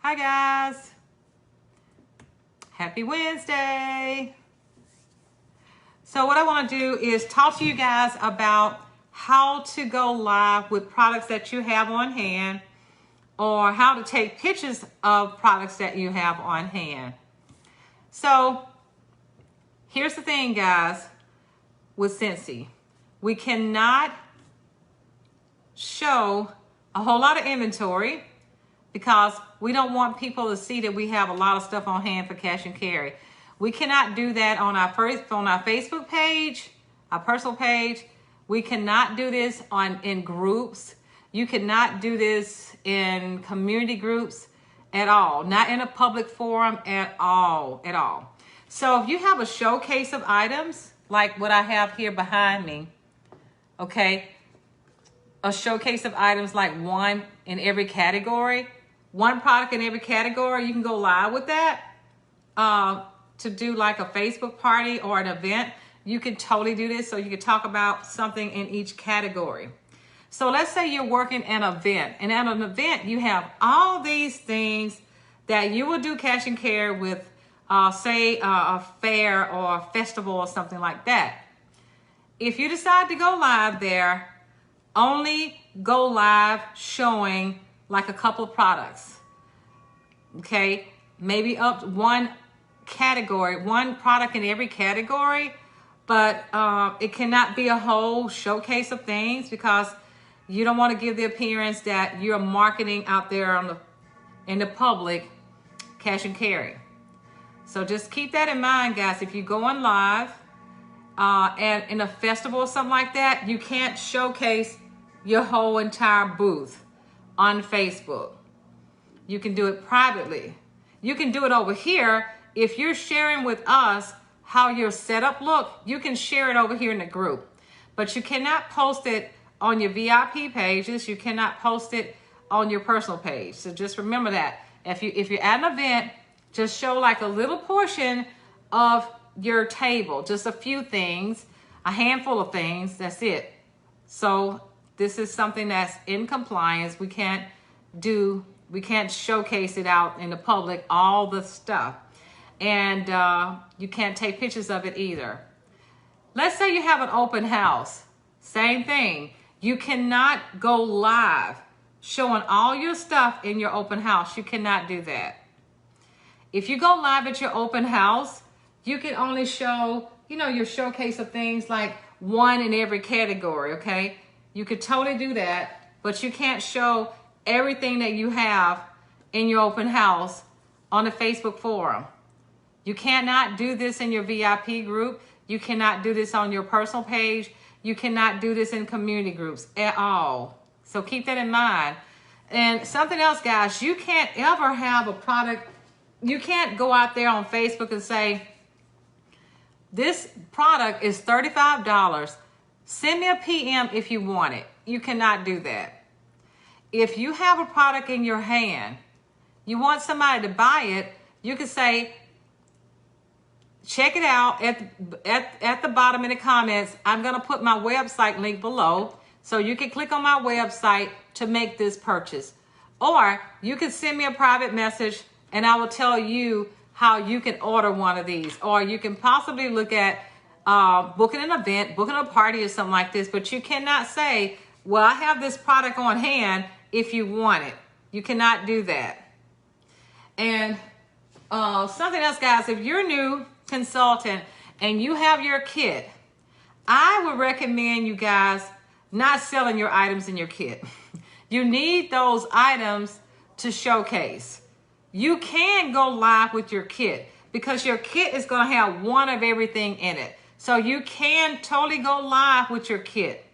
Hi guys. Happy Wednesday. So what I want to do is talk to you guys about how to go live with products that you have on hand, or how to take pictures of products that you have on hand. So here's the thing, guys, with Scentsy. We cannot show a whole lot of inventory because we don't want people to see that we have a lot of stuff on hand for cash and carry. We cannot do that on our Facebook page, our personal page. We cannot do this in groups. You cannot do this in community groups at all. Not in a public forum at all. So if you have a showcase of items like what I have here behind me, okay, a showcase of items like one in every category, one product in every category, you can go live with that to do like a Facebook party or an event. You can totally do this, so you can talk about something in each category. So let's say you're working an event, and at an event you have all these things that you will do cash and carry with, say a fair or a festival or something like that. If you decide to go live there, only go live showing like a couple of products, okay? Maybe up one category, one product in every category, but it cannot be a whole showcase of things because you don't want to give the appearance that you're marketing out there in the public cash and carry. So just keep that in mind, guys. If you go on live and in a festival or something like that, you can't showcase your whole entire booth on Facebook. You can do it privately. You can do it over here. If you're sharing with us how your setup look, you can share it over here in the group. But you cannot post it on your VIP pages. You cannot post it on your personal page. So just remember that. If you're at an event, just show like a little portion of your table, just a few things, a handful of things, that's it. So this is something that's in compliance. We can't showcase it out in the public, all the stuff. And you can't take pictures of it either. Let's say you have an open house. Same thing. You cannot go live showing all your stuff in your open house. You cannot do that. If you go live at your open house, you can only show, your showcase of things like one in every category, okay? You could totally do that, but you can't show everything that you have in your open house on the Facebook forum. You cannot do this in your VIP group. You cannot do this on your personal page. You cannot do this in community groups at all. So keep that in mind. And something else, guys, you can't ever have a product. You can't go out there on Facebook and say, this product is $35. Send me a PM if you want it. You cannot do that. If you have a product in your hand, you want somebody to buy it, you can say, check it out at the bottom in the comments. I'm going to put my website link below, so you can click on my website to make this purchase. Or you can send me a private message and I will tell you how you can order one of these. Or you can possibly look at booking an event, booking a party or something like this, but you cannot say, well, I have this product on hand if you want it. You cannot do that. And something else, guys, if you're a new consultant and you have your kit, I would recommend you guys not selling your items in your kit. You need those items to showcase. You can go live with your kit because your kit is going to have one of everything in it. So you can totally go live with your kit.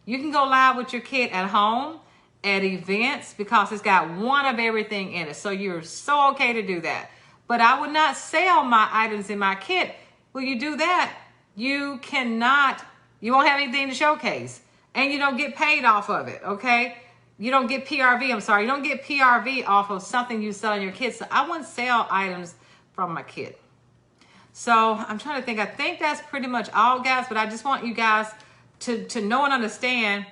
You can go live with your kit at home, at events, because it's got one of everything in it. So you're so okay to do that. But I would not sell my items in my kit. When you do that, you won't have anything to showcase. And you don't get paid off of it, okay? You don't get PRV, you don't get PRV off of something you sell in your kit. So I wouldn't sell items from my kit. So I'm trying to think. I think that's pretty much all, guys. But I just want you guys to know and understand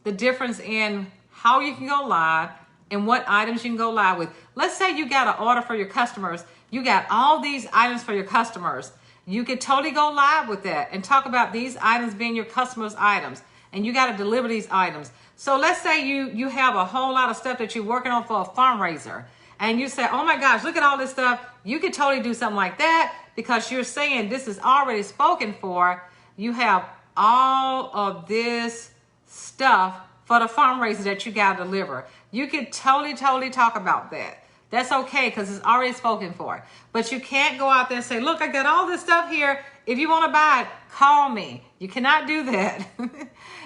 the difference in how you can go live, and what items you can go live with. Let's say you got an order for your customers. You got all these items for your customers. You could totally go live with that and talk about these items being your customers' items. And you got to deliver these items. So let's say you have a whole lot of stuff that you're working on for a fundraiser. And you say, oh my gosh, look at all this stuff. You could totally do something like that because you're saying this is already spoken for. You have all of this stuff for the fundraiser that you got to deliver. You could totally talk about that. That's okay because it's already spoken for. But you can't go out there and say, look, I got all this stuff here. If you want to buy it, call me. You cannot do that.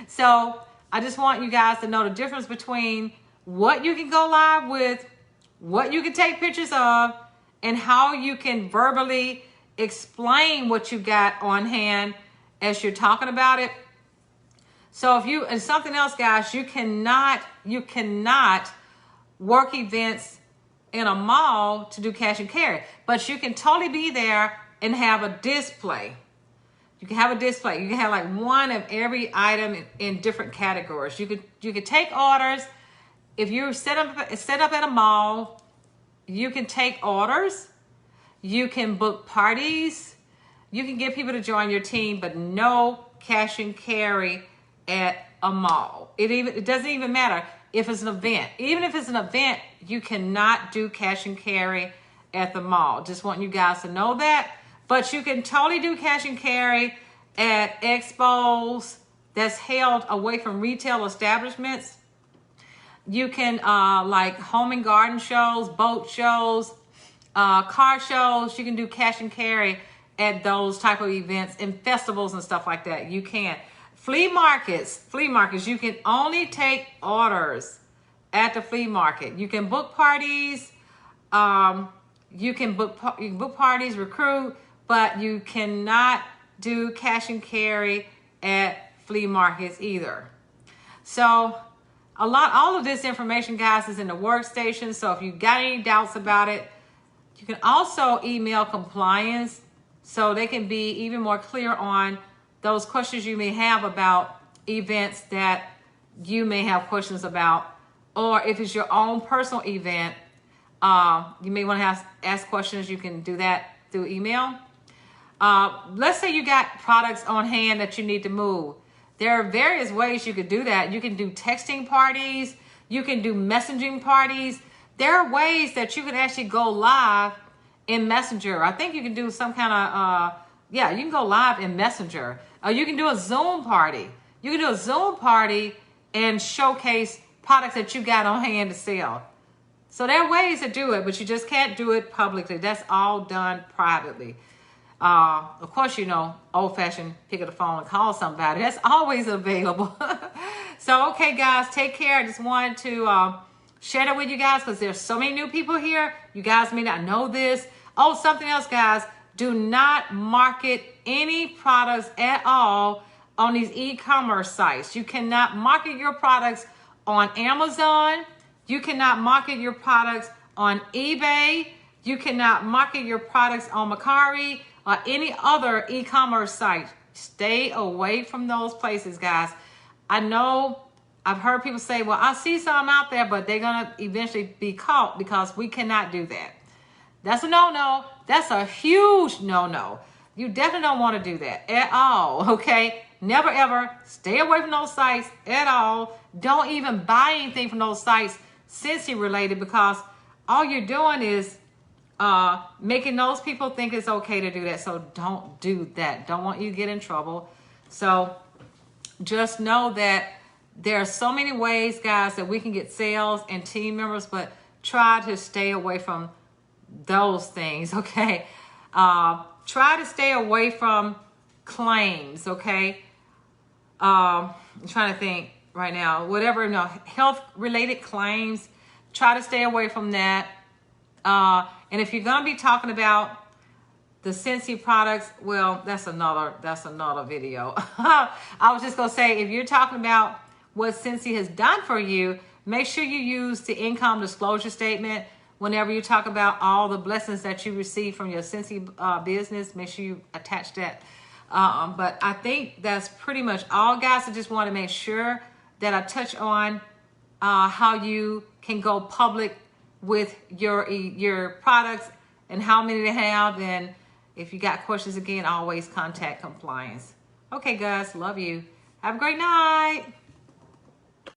So I just want you guys to know the difference between what you can go live with, what you can take pictures of, and how you can verbally explain what you got on hand as you're talking about it. So and something else, guys, you cannot work events in a mall to do cash and carry, but you can totally be there and have a display. You can have a display. You can have like one of every item in different categories. You could take orders. If you set up at a mall, you can take orders. You can book parties. You can get people to join your team, but no cash and carry at a mall. It doesn't even matter if it's an event. Even if it's an event, you cannot do cash and carry at the mall. Just want you guys to know that. But you can totally do cash and carry at expos that's held away from retail establishments. You can like home and garden shows, boat shows, car shows. You can do cash and carry at those type of events and festivals and stuff like that. You can. Flea markets, you can only take orders at the flea market. You can book parties, you can book parties, recruit, but you cannot do cash and carry at flea markets either. So all of this information, guys, is in the workstation. So if you got any doubts about it, you can also email compliance so they can be even more clear on those questions you may have about events that you may have questions about, or if it's your own personal event, you may want to ask questions. You can do that through email. Let's say you got products on hand that you need to move. There are various ways you could do that. You can do texting parties. You can do messaging parties. There are ways that you can actually go live in Messenger. I think you can do some kind of, you can go live in Messenger. You can do a Zoom party. You can do a Zoom party and showcase products that you got on hand to sell. So there are ways to do it, but you just can't do it publicly. That's all done privately. Of course, old-fashioned pick up the phone and call somebody. That's always available. So, okay, guys, take care. I just wanted to share that with you guys because there's so many new people here. You guys may not know this. Oh, something else, guys. Do not market any products at all on these e-commerce sites. You cannot market your products on Amazon. You cannot market your products on eBay. You cannot market your products on Mercari or any other e-commerce site. Stay away from those places, guys. I know I've heard people say, well, I see some out there, but they're going to eventually be caught because we cannot do that. That's a no-no. That's a huge no-no. You definitely don't want to do that at all, okay? Never, ever stay away from those sites at all. Don't even buy anything from those sites Scentsy related because all you're doing is making those people think it's okay to do that. So don't do that. Don't want you to get in trouble. So just know that there are so many ways, guys, that we can get sales and team members, but try to stay away from those things, okay? Try to stay away from claims, okay? I'm trying to think right now. Whatever, health-related claims, try to stay away from that. And if you're going to be talking about the Scentsy products, well, that's another video. I was just going to say, if you're talking about what Scentsy has done for you, make sure you use the income disclosure statement whenever you talk about all the blessings that you receive from your Scentsy business. Make sure you attach that. But I think that's pretty much all, guys. I just want to make sure that I touch on how you can go public with your products and how many to have. And if you got questions, again, always contact compliance. Okay, guys, love you. Have a great night.